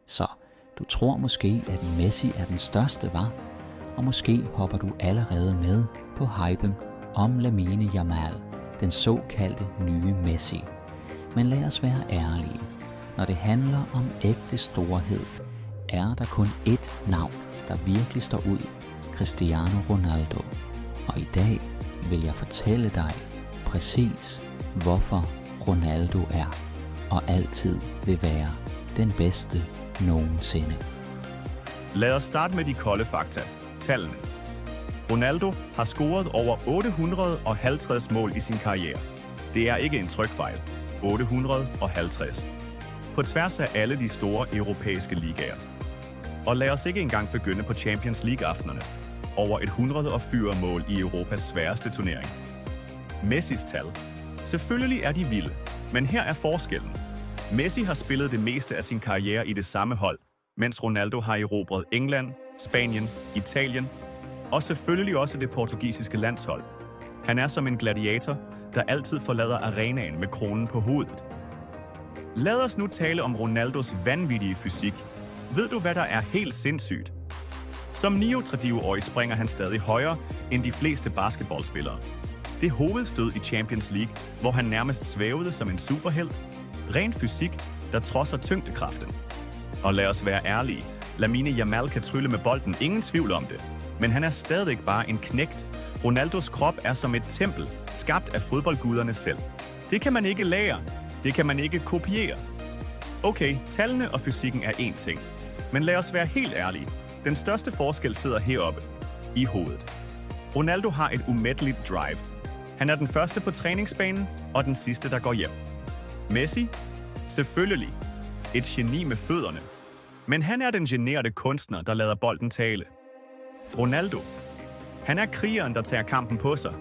Så du tror måske, at Messi er den største, var? Og måske hopper du allerede med på hypen om Lamine Yamal, den såkaldte nye Messi. Men lad os være ærlige. Når det handler om ægte storhed, er der kun ét navn, der virkelig står ud. Cristiano Ronaldo. Og i dag vil jeg fortælle dig præcis, hvorfor Ronaldo er og altid vil være den bedste nogensinde. Lad os starte med de kolde fakta. Tallene. Ronaldo har scoret over 850 mål i sin karriere. Det er ikke en trykfejl. 850. På tværs af alle de store europæiske ligaer. Og lad os ikke engang begynde på Champions League-aftenerne. Over 104 mål i Europas sværeste turnering. Messis tal. Selvfølgelig er de vilde, men her er forskellen. Messi har spillet det meste af sin karriere i det samme hold, mens Ronaldo har erobret England, Spanien, Italien og selvfølgelig også det portugisiske landshold. Han er som en gladiator, der altid forlader arenaen med kronen på hovedet. Lad os nu tale om Ronaldos vanvittige fysik. Ved du, hvad der er helt sindssygt? Som 39-årig springer han stadig højere end de fleste basketballspillere. Det hovedstød i Champions League, hvor han nærmest svævede som en superhelt. Ren fysik, der trodser tyngdekraften. Og lad os være ærlige. Lamine Yamal kan trylle med bolden, ingen tvivl om det. Men han er stadig bare en knægt. Ronaldos krop er som et tempel, skabt af fodboldguderne selv. Det kan man ikke lære. Det kan man ikke kopiere. Okay, tallene og fysikken er én ting. Men lad os være helt ærlige. Den største forskel sidder heroppe. I hovedet. Ronaldo har et umætteligt drive. Han er den første på træningsbanen, og den sidste, der går hjem. Messi? Selvfølgelig. Et geni med fødderne. Men han er den generede kunstner, der lader bolden tale. Ronaldo? Han er krigeren, der tager kampen på sig.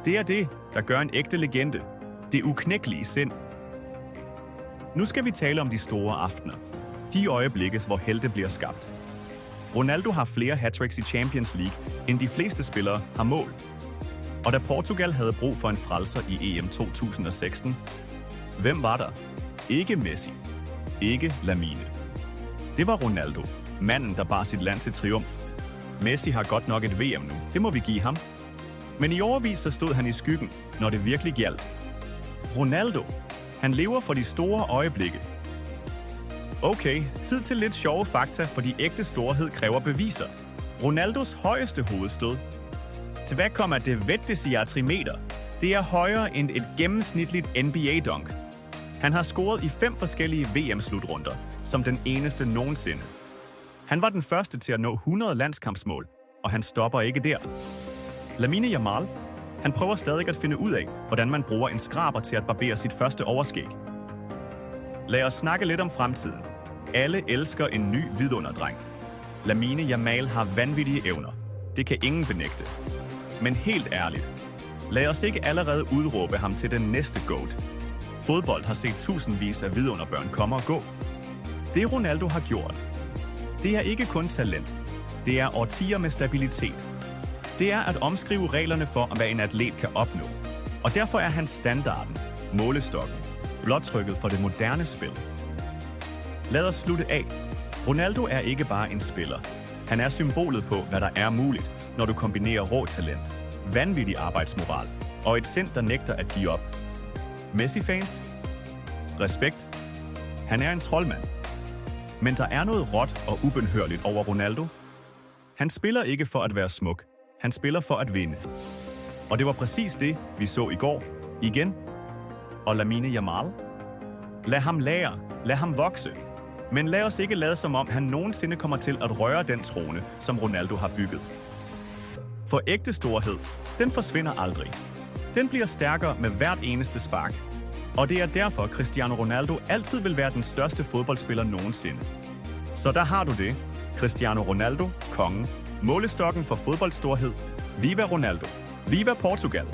Det er det, der gør en ægte legende. Det uknækkelige sind. Nu skal vi tale om de store aftener. De øjeblikke, hvor helte bliver skabt. Ronaldo har flere hattricks i Champions League, end de fleste spillere har mål. Og da Portugal havde brug for en frelser i EM 2016, hvem var der? Ikke Messi. Ikke Lamine. Det var Ronaldo, manden, der bar sit land til triumf. Messi har godt nok et VM nu, det må vi give ham. Men i årevis så stod han i skyggen, når det virkelig gjaldt. Ronaldo, han lever for de store øjeblikke. Okay, tid til lidt sjove fakta, fordi ægte storhed kræver beviser. Ronaldos højeste hovedstød. Til hvad kommer det 80 meter? Det er højere end et gennemsnitligt NBA-dunk. Han har scoret i 5 forskellige VM-slutrunder, som den eneste nogensinde. Han var den første til at nå 100 landskampsmål, og han stopper ikke der. Lamine Yamal, han prøver stadig at finde ud af, hvordan man bruger en skraber til at barbere sit første overskæg. Lad os snakke lidt om fremtiden. Alle elsker en ny vidunderdreng. Lamine Yamal har vanvittige evner. Det kan ingen benægte. Men helt ærligt, lad os ikke allerede udråbe ham til den næste GOAT. Fodbold har set tusindvis af vidunderbørn komme og gå. Det Ronaldo har gjort, det er ikke kun talent. Det er årtier med stabilitet. Det er at omskrive reglerne for, hvad en atlet kan opnå. Og derfor er han standarden, målestokken, blodtrykket for det moderne spil. Lad os slutte af. Ronaldo er ikke bare en spiller. Han er symbolet på, hvad der er muligt, når du kombinerer rå talent, vanvittig arbejdsmoral og et sind, der nægter at give op. Messi-fans? Respekt. Han er en troldmand. Men der er noget råt og ubenhørligt over Ronaldo. Han spiller ikke for at være smuk. Han spiller for at vinde. Og det var præcis det, vi så i går. Igen. Og Lamine Yamal? Lad ham lære. Lad ham vokse. Men lad os ikke lade som om, han nogensinde kommer til at røre den trone, som Ronaldo har bygget. For ægte storhed, den forsvinder aldrig. Den bliver stærkere med hvert eneste spark. Og det er derfor, Cristiano Ronaldo altid vil være den største fodboldspiller nogensinde. Så der har du det. Cristiano Ronaldo, kongen. Målestokken for fodboldstorhed. Viva Ronaldo. Viva Portugal.